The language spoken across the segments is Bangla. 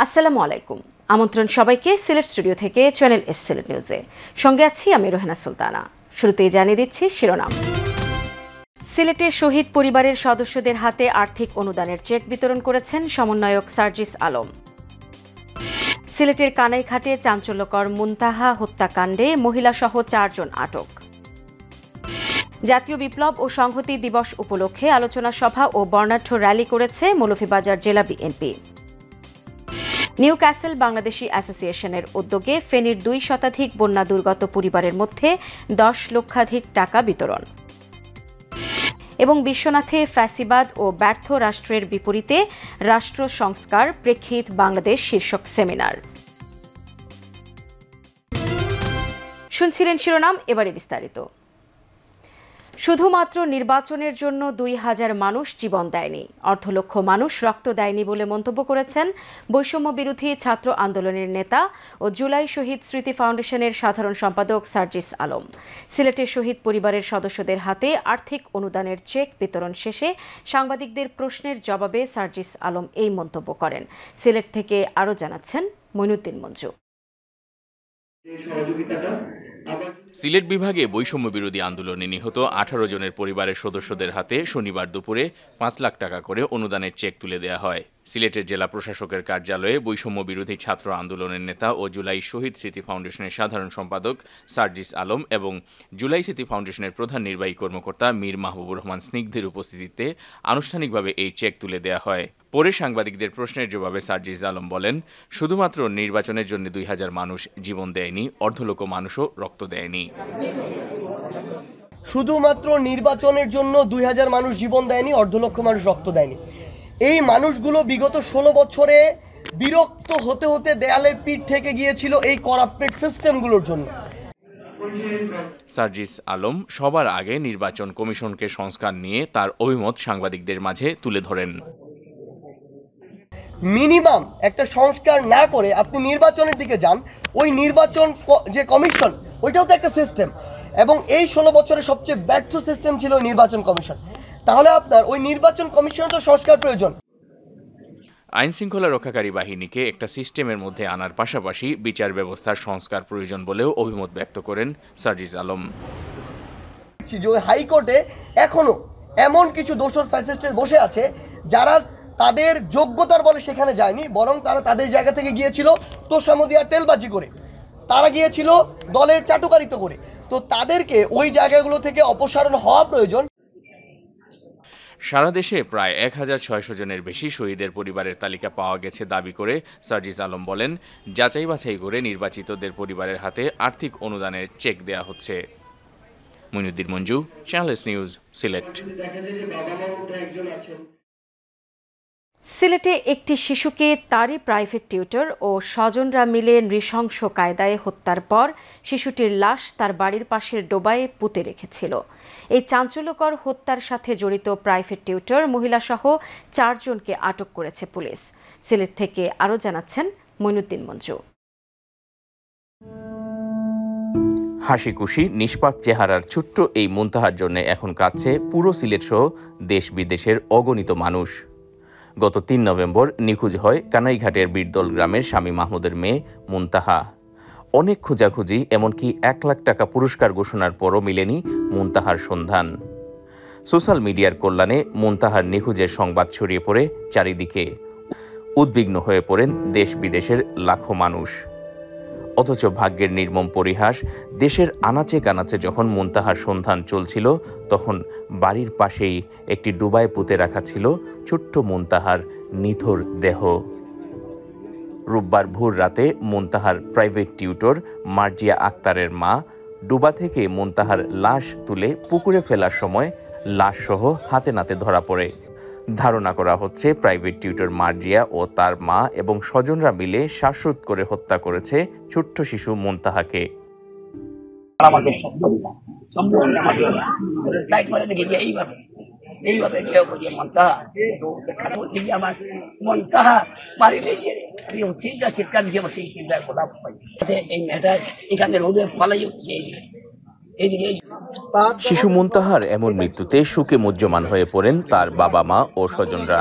আসসালামু আলাইকুম। আমন্ত্রণ সবাইকে সিলেট স্টুডিও থেকে চ্যানেল এস সিলেট নিউজে। সঙ্গে আছি আমি রোহেনা সুলতানা। শুরুতেই জানিয়ে দিচ্ছি শিরোনাম। সিলেটে শহীদ পরিবারের সদস্যদের হাতে আর্থিক অনুদানের চেক বিতরণ করেছেন সমন্বয়ক সার্জিস আলম। সিলেটের কানাইঘাটে চাঞ্চল্যকর মুনতাহা হত্যাকাণ্ডে মহিলাসহ 4 জন আটক। জাতীয় বিপ্লব ও সংহতি দিবস উপলক্ষে আলোচনা সভা ও বর্ণাঢ্য র্যালি করেছে মৌলভীবাজার জেলা বিএনপি। নিউ ক্যাসেল বাংলাদেশি অ্যাসোসিয়েশনের উদ্যোগে ফেনীর 2 শতাধিক বন্যা দুর্গত পরিবারের মধ্যে 10 লক্ষাধিক টাকা বিতরণ। এবং বিশ্বনাথে ফ্যাসিবাদ ও ব্যর্থ রাষ্ট্রের বিপরীতে রাষ্ট্র সংস্কার প্রেক্ষিত বাংলাদেশ শীর্ষক সেমিনার। শুনছিলেন শিরোনাম, এবারে বিস্তারিত। শুধুমাত্র নির্বাচনের জন্য 2000 মানুষ জীবন দেয়নি, অর্ধলক্ষ মানুষ রক্ত দেয়নি বলে মন্তব্য করেছেন বৈষম্য বিরোধী ছাত্র আন্দোলনের নেতা ও জুলাই শহীদ স্মৃতি ফাউন্ডেশনের সাধারণ সম্পাদক সার্জিস আলম। সিলেটের শহীদ পরিবারের সদস্যদের হাতে আর্থিক অনুদানের চেক বিতরণ শেষে সাংবাদিকদের প্রশ্নের জবাবে সার্জিস আলম এই মন্তব্য করেন। সিলেট থেকে আরও জানাচ্ছেন মইনুদ্দিন মঞ্জু। সিলেট বিভাগে বৈষম্য বিরোধী আন্দোলনে নিহত 18 জনের পরিবারের সদস্যদের হাতে শনিবার দুপুরে 5 লাখ টাকা করে অনুদানের চেক তুলে দেওয়া হয়। সিলেটের জেলা প্রশাসকের কার্যালয়ে বৈষম্য বিরোধী ছাত্র আন্দোলনের নেতা ও জুলাই শহীদ স্মৃতি ফাউন্ডেশনের সাধারণ সম্পাদক সার্জিস আলম এবং জুলাই স্মৃতি ফাউন্ডেশনের প্রধান নির্বাহী কর্মকর্তা মীর মাহবুবুর রহমান স্নিগ্ধের উপস্থিতিতে আনুষ্ঠানিকভাবে এই চেক তুলে দেওয়া হয়। পরে সাংবাদিকদের প্রশ্নের জবাবে সার্জিস আলম বলেন, শুধুমাত্র নির্বাচনের জন্য 2000 মানুষ জীবন দেয়নি, অর্ধলক্ষ মানুষও রক্ত দেয়নি। শুধুমাত্র নির্বাচনের জন্য 2000 মানুষ জীবন দেয়নি, অর্ধলক্ষ মানুষ রক্ত দেয়নি। এই মানুষগুলো বিগত 16 বছরে বিরক্ত হতে হতে দেয়ালে পিঠ থেকে গিয়েছিল এই করাপ্টেড সিস্টেমগুলোর জন্য। সার্জিস আলম সবার আগে নির্বাচন কমিশনকে সংস্কার নিয়ে তার অভিমত সাংবাদিকদের মাঝে তুলে ধরেন। মিনিমাম একটা সংস্কার না করে আপনি নির্বাচনের দিকে যান, ওই নির্বাচন যে কমিশন ওইটাও তো একটা সিস্টেম, এবং এই 16 বছরের সবচেয়ে ব্যর্থ সিস্টেম ছিল ওই নির্বাচন কমিশন। তাহলে আপনার ওই নির্বাচন কমিশনের তো সংস্কার প্রয়োজন। আইন শৃঙ্খলা রক্ষাকারী বাহিনীকে একটা সিস্টেমের মধ্যে আনার পাশাপাশি বিচার ব্যবস্থার সংস্কার প্রয়োজন বলেও অভিমত ব্যক্ত করেন সার্জিস আলম। হাইকোর্টে এখনো এমন কিছু দোষর ফ্যাসিস্টের বসে আছে যারা তাদের যোগ্যতার বলে সেখানে যায়নি, বরং তারা তাদের জায়গা থেকে গিয়েছিল তোষামোদি আর তেলবাজি করে, তারা গিয়েছিল দলের চাটুকারিত করে। তো তাদেরকে ওই জায়গাগুলো থেকে অপসারণ হওয়া প্রয়োজন। সারা দেশে প্রায় 1600 জনের বেশি শহীদের পরিবারের তালিকা পাওয়া গেছে দাবি করে সার্জিস আলম বলেন, যাচাই বাছাই করে নির্বাচিতদের পরিবারের হাতে আর্থিক অনুদানের চেক দেয়া হচ্ছে। Moinuddin Manju, channel S news, Sylhet. সিলেটে একটি শিশুকে তারই প্রাইভেট টিউটর ও স্বজনরা মিলে নৃশংস কায়দায় হত্যার পর শিশুটির লাশ তার বাড়ির পাশের ডোবায় পুঁতে রেখেছিল। এই চাঞ্চল্যকর হত্যার সাথে জড়িত প্রাইভেট টিউটর মহিলাসহ 4 জনকে আটক করেছে পুলিশ। সিলেট থেকে আরও জানাচ্ছেন মইনুদ্দিন মঞ্জু। হাসি খুশি নিষ্পাপ চেহারার ছোট্ট এই মুনতাহার জন্য এখন কাঁদছে পুরো সিলেট সহ দেশ বিদেশের অগণিত মানুষ। গত 3 নভেম্বর নিখোঁজ হয় কানাইঘাটের বীরদল গ্রামের স্বামী মাহমুদের মেয়ে মুনতাহা। অনেক খোঁজাখুঁজি, এমনকি 1 লাখ টাকা পুরস্কার ঘোষণার পরও মিলেনি মুনতাহার সন্ধান। সোশ্যাল মিডিয়ার কল্যাণে মুনতাহার নিখোঁজের সংবাদ ছড়িয়ে পড়ে চারিদিকে। উদ্বিগ্ন হয়ে পড়েন দেশ বিদেশের লাখো মানুষ। অথচ ভাগ্যের নির্মম পরিহাস, দেশের আনাচে কানাচে যখন মুনতাহার সন্ধান চলছিল, তখন বাড়ির পাশেই একটি ডুবায় পুঁতে রাখা ছিল ছোট্ট মুনতাহার নিথর দেহ। রোববার ভোর রাতে মুনতাহার প্রাইভেট টিউটর মার্জিয়া আক্তারের মা ডুবা থেকে মুনতাহার লাশ তুলে পুকুরে ফেলার সময় লাশসহ হাতে নাতে ধরা পড়ে। ধারণা করা হচ্ছে প্রাইভেট টিউটর মার্জিয়া ও তার মা এবং স্বজনরা মিলে শ্বাসরোধ করে হত্যা করেছে ছোট্ট শিশু মুনতাহাকে। শিশু মুনতাহার এমন মৃত্যুতে শোকে মুহ্যমান হয়ে পড়েন তার বাবা মা ও স্বজনরা।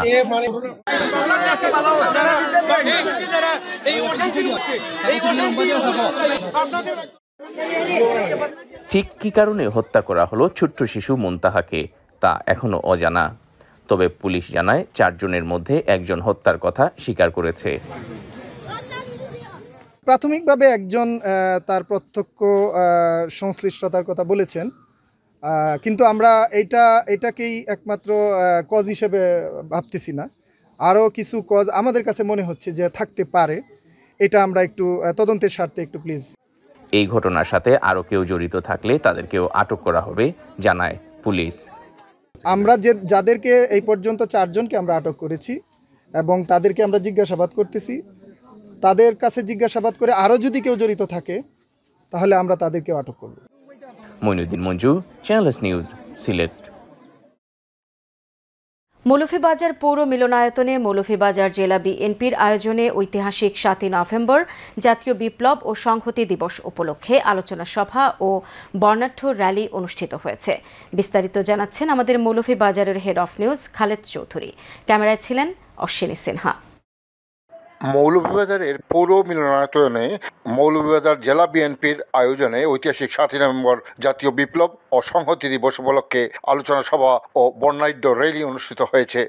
ঠিক কী কারণে হত্যা করা হলো ছোট্ট শিশু মুনতাহাকে তা এখনো অজানা। তবে পুলিশ জানায় 4 জনের মধ্যে একজন হত্যার কথা স্বীকার করেছে। প্রাথমিকভাবে একজন তার প্রত্যক্ষ সংশ্লিষ্টতার কথা বলেছেন, কিন্তু আমরা এটাকেই একমাত্র কজ হিসেবে ভাবতেছি না। আরও কিছু কজ আমাদের কাছে মনে হচ্ছে যে থাকতে পারে। এটা আমরা একটু তদন্তের স্বার্থে একটু প্লিজ। এই ঘটনার সাথে আরও কেউ জড়িত থাকলে তাদেরকেও আটক করা হবে জানায় পুলিশ। আমরা যাদেরকে এই পর্যন্ত 4 জনকে আমরা আটক করেছি এবং তাদেরকে আমরা জিজ্ঞাসাবাদ করতেছি। তাদের কাছে জিজ্ঞাসাবাদ করে আরও যদি কেউ জড়িত থাকে তাহলে আমরা তাদেরকেও আটক করব। Moinuddin Manju, channel news, Sylhet. মৌলভীবাজার পৌর মিলনায়তনে মৌলভীবাজার জেলা বিএনপির আয়োজনে ঐতিহাসিক 7 নভেম্বর জাতীয় বিপ্লব ও সংহতি দিবস উপলক্ষে আলোচনা সভা ও বর্ণাঢ্য র্যালি অনুষ্ঠিত হয়েছে। বিস্তারিত জানাচ্ছেন আমাদের মৌলভীবাজারের head of news Khaled Chowdhury. ক্যামেরায় ছিলেন অশ্বিনী সিনহা। মৌলভীবাজারের পৌর মিলনায়তনে মৌলভীবাজার জেলা বিএনপির আয়োজনে ঐতিহাসিক 7 নভেম্বর জাতীয় বিপ্লব ও সংহতি দিবস উপলক্ষে আলোচনা সভা ও বর্ণাঢ্য র্যালি অনুষ্ঠিত হয়েছে।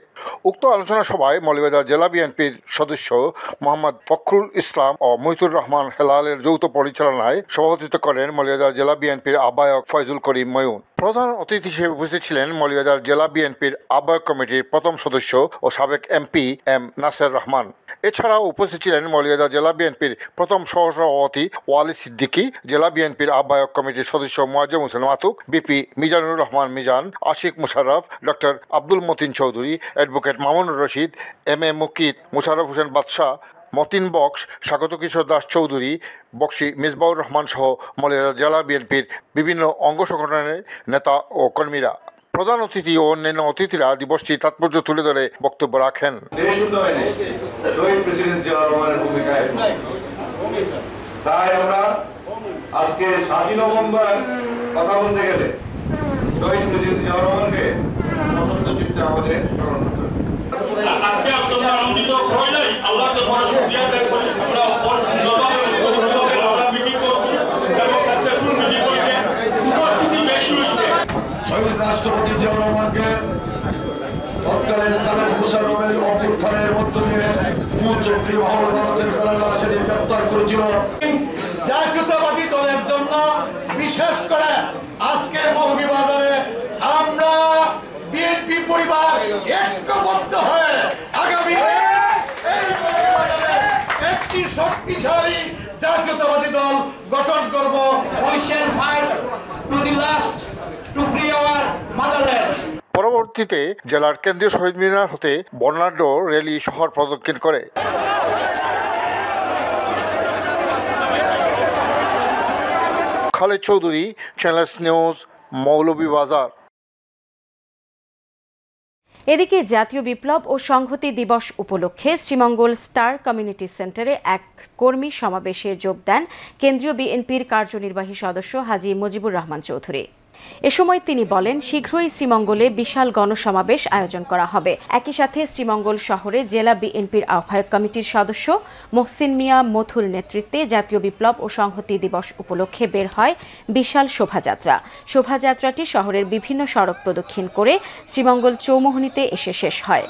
উক্ত আলোচনা সভায় মৌলভীবাজার জেলা বিএনপির সদস্য মোহাম্মদ ফখরুল ইসলাম ও মহিতুর রহমান হেলালের যৌথ পরিচালনায় সভাপতিত্ব করেন মৌলভীবাজার জেলা বিএনপির আহ্বায়ক ফয়জুল করিম ময়ূন। প্রধান অতিথি হিসেবে উপস্থিত ছিলেন মৌলভীবাজার জেলা বিএনপির আহ্বায়ক কমিটির প্রথম সদস্য ও সাবেক এমপি এম নাসের রহমান। এছাড়াও উপস্থিত ছিলেন মৌলভীবাজার জেলা বিএনপির প্রথম সহসভাপতি ওয়ালি সিদ্দিকী, জেলা বিএনপির আহ্বায়ক কমিটির সদস্য Muazzam Hossain Matuk, BP Mizanur Rahman Mizan, Ashik Musharraf, doctor Abdul Matin Chowdhury, advocate Mamunur Rashid, M A. Mukit, Musharraf Hossain Badshah, Matin box, স্বাগত কিশোর দাস চৌধুরী, বক্সি মিসবাউর রহমান সহ মৌলভীবাজার জেলা বিএনপির বিভিন্ন অঙ্গ সংগঠনের নেতা ও কর্মীরা। প্রধান অতিথি ও অন্যান্য অতিথিরা দিবসটির তাৎপর্য তুলে ধরে বক্তব্য রাখেন। তাই আমরা আজকে 7 নভেম্বর কথা বলতে গেলে শহীদ প্রেসিডেন্ট জিয়াউর রহমানকে সশস্ত্র চিত্তে আমাদের স্মরণ করতে হবে। আজকে আমরা আনন্দিত হই নাই, আল্লাহকে বড় শুকরিয়া আদায় করি। আমরা মিটিং করছি এবং সাকসেসফুল মিটিং করেছে, উপস্থিতি বেশি হয়েছে। শহীদ রাষ্ট্রপতি জিয়াউর রহমানকে তৎকালীন কালের মুশাররফের অভ্যুত্থানের মধ্য দিয়ে কুচক্রী মহল ভারতের বেলালা সেদিন গ্রেপ্তার করেছিল। জাতীয়তাবাদী দলের জন্য বিশেষ করে আজকে মৌলভীবাজারে আমরা বিএনপি পরিবার ঐক্যবদ্ধ হয়ে আগামী এই মৌলভীবাজারে একটি শক্তিশালী জাতীয়তাবাদী দল গঠন করব। We shall fight to the last to free our motherland. পরবর্তীতে জেলার কেন্দ্রীয় শহীদ মিনার হতে বর্ণাঢ্য র্যালি শহর প্রদক্ষিণ করে। Khaled Chowdhury, channel news, Moulvibazar. এদিকে জাতীয় বিপ্লব ও সংহতি দিবস উপলক্ষে শ্রীমঙ্গল স্টার কমিউনিটি সেন্টারে এক কর্মী সমাবেশে যোগ দেন কেন্দ্রীয় বিএনপির কার্যনির্বাহী সদস্য হাজী মুজিবুর রহমান চৌধুরী। এ সময় তিনি বলেন, শীঘ্রই শ্রীমঙ্গলে বিশাল গণসমাবেশ আয়োজন করা হবে। একই সাথে শ্রীমঙ্গল শহরে জেলা বিএনপির আহ্বায়ক কমিটির সদস্য মহসিন মিয়া মথুর নেতৃত্বে জাতীয় বিপ্লব ও সংহতি দিবস উপলক্ষে বের হয় বিশাল শোভাযাত্রা। শোভাযাত্রাটি শহরের বিভিন্ন সড়ক প্রদক্ষিণ করে শ্রীমঙ্গল চৌমুহনীতে এসে শেষ হয়।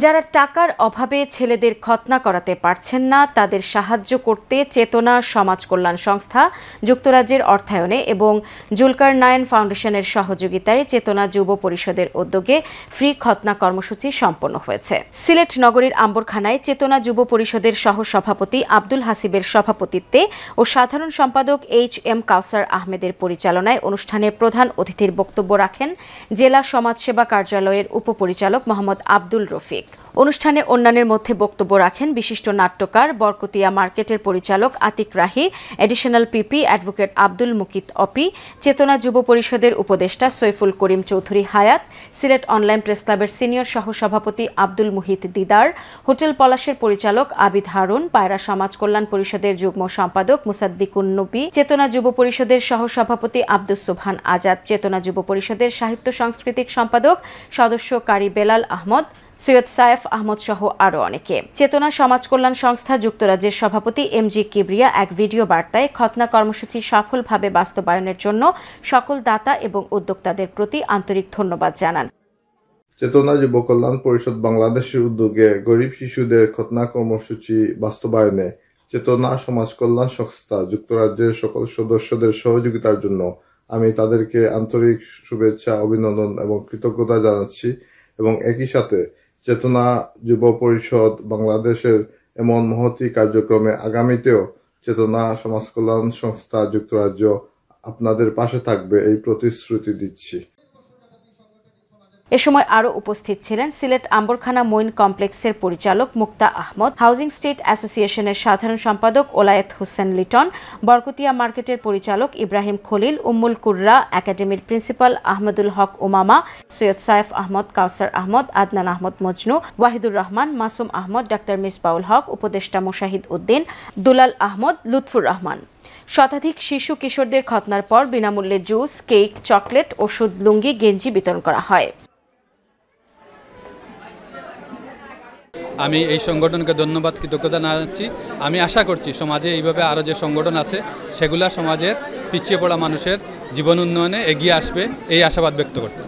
যারা টাকার অভাবে ছেলেদের খতনা করাতে পারছেন না, তাদের সাহায্য করতে চেতনা সমাজ কল্যাণ সংস্থা যুক্তরাজ্যের অর্থায়নে এবং জুলকারনাইন ফাউন্ডেশনের সহযোগিতায় চেতনা যুব পরিষদের উদ্যোগে ফ্রি খতনা কর্মসূচি সম্পন্ন হয়েছে। সিলেট নগরীর আম্বরখানায় চেতনা যুব পরিষদের সহসভাপতি আব্দুল হাসিবের সভাপতিত্বে ও সাধারণ সম্পাদক H.M. কাউসার আহমেদের পরিচালনায় অনুষ্ঠানে প্রধান অতিথির বক্তব্য রাখেন জেলা সমাজসেবা কার্যালয়ের উপপরিচালক মোহাম্মদ আব্দুল রফিক। অনুষ্ঠানে অন্যান্যের মধ্যে বক্তব্য রাখেন বিশিষ্ট নাট্যকার বরকতিয়া মার্কেটের পরিচালক Atik Rahi, additional PP advocate Abdul Mukit Opi, চেতনা যুব পরিষদের উপদেষ্টা সৈফুল করিম চৌধুরী হায়াত, সিলেট অনলাইন প্রেস ক্লাবের সিনিয়র সহসভাপতি আব্দুল মুহিত দিদার, হোটেল পলাশের পরিচালক আবিদ হারুন, পায়রা সমাজ কল্যাণ পরিষদের যুগ্ম সম্পাদক মুসাদ্দিকুন নবী, চেতনা যুব পরিষদের সহসভাপতি আব্দুস সুবহান আজাদ, চেতনা যুব পরিষদের সাহিত্য সাংস্কৃতিক সম্পাদক সদস্য কারি বেলাল আহমদ, সৈয়দ সায়েফ আহমদ সহ আরও অনেকে। চেতনা সমাজ কল্যাণ সংস্থা যুক্তরাজ্যের সভাপতি এমজি কিবরিয়া এক ভিডিও বার্তায় খতনা কর্মসূচি সফলভাবে বাস্তবায়নের জন্য সকল দাতা এবং উদ্যোক্তাদের প্রতি আন্তরিক ধন্যবাদ জানান। চেতনা যুব কল্যাণ পরিষদ বাংলাদেশের উদ্যোগে গরিব শিশুদের খতনা কর্মসূচি বাস্তবায়নে চেতনা সমাজ কল্যাণ সংস্থা যুক্তরাজ্যের সকল সদস্যদের সহযোগিতার জন্য আমি তাদেরকে আন্তরিক শুভেচ্ছা, অভিনন্দন এবং কৃতজ্ঞতা জানাচ্ছি এবং একই সাথে চেতনা যুব পরিষদ বাংলাদেশের এমন মহতী কার্যক্রমে আগামীতেও চেতনা সমাজ কল্যাণ সংস্থা যুক্তরাজ্য আপনাদের পাশে থাকবে এই প্রতিশ্রুতি দিচ্ছি। এ সময় আরও উপস্থিত ছিলেন সিলেট আম্বরখানা মঈন কমপ্লেক্সের পরিচালক মুক্তা আহমদ, হাউজিং স্টেট অ্যাসোসিয়েশনের সাধারণ সম্পাদক ওলায়েত হোসেন লিটন, বরকতিয়া মার্কেটের পরিচালক ইব্রাহিম খলিল, উম্মুল কুররা একাডেমির প্রিন্সিপাল আহমদুল হক ওমামা, সৈয়দ সায়েফ আহমদ, কাউসার আহমদ, আদনান আহমদ মজনু, ওয়াহিদুর রহমান, মাসুম আহমদ, ডাক্তার মিসবাউল হক, উপদেষ্টা মোশাহিদ উদ্দিন, দুলাল আহমদ, লুৎফুর রহমান। শতাধিক শিশু কিশোরদের খতনার পর বিনামূল্যে জুস, কেক, চকলেট, ওষুধ, লুঙ্গি, গেঞ্জি বিতরণ করা হয়। আমি এই সংগঠনকে ধন্যবাদ, কৃতজ্ঞতা জানাচ্ছি। আমি আশা করছি সমাজে এইভাবে আরও যে সংগঠন আছে সেগুলা সমাজের পিছিয়ে পড়া মানুষের জীবন উন্নয়নে এগিয়ে আসবে এই আশাবাদ ব্যক্ত করতে।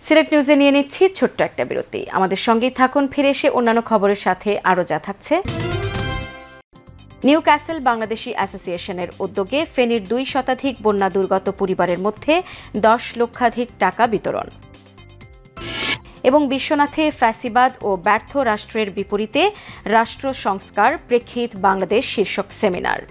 সিলেট নিউজে নিয়ে নিচ্ছি ছোট্ট একটা বিরতি। আমাদের সঙ্গেই থাকুন, ফিরে এসে অন্যান্য খবরের সাথে আরও যা থাকছে। নিউ ক্যাসেল বাংলাদেশি অ্যাসোসিয়েশনের উদ্যোগে ফেনীর 2 শতাধিক বন্যা দুর্গত পরিবারের মধ্যে 10 লক্ষাধিক টাকা বিতরণ এবং বিশ্বনাথে ফ্যাসিবাদ ও ব্যর্থ রাষ্ট্রের বিপরীতে রাষ্ট্র সংস্কার প্রেক্ষিত বাংলাদেশ শীর্ষক সেমিনার।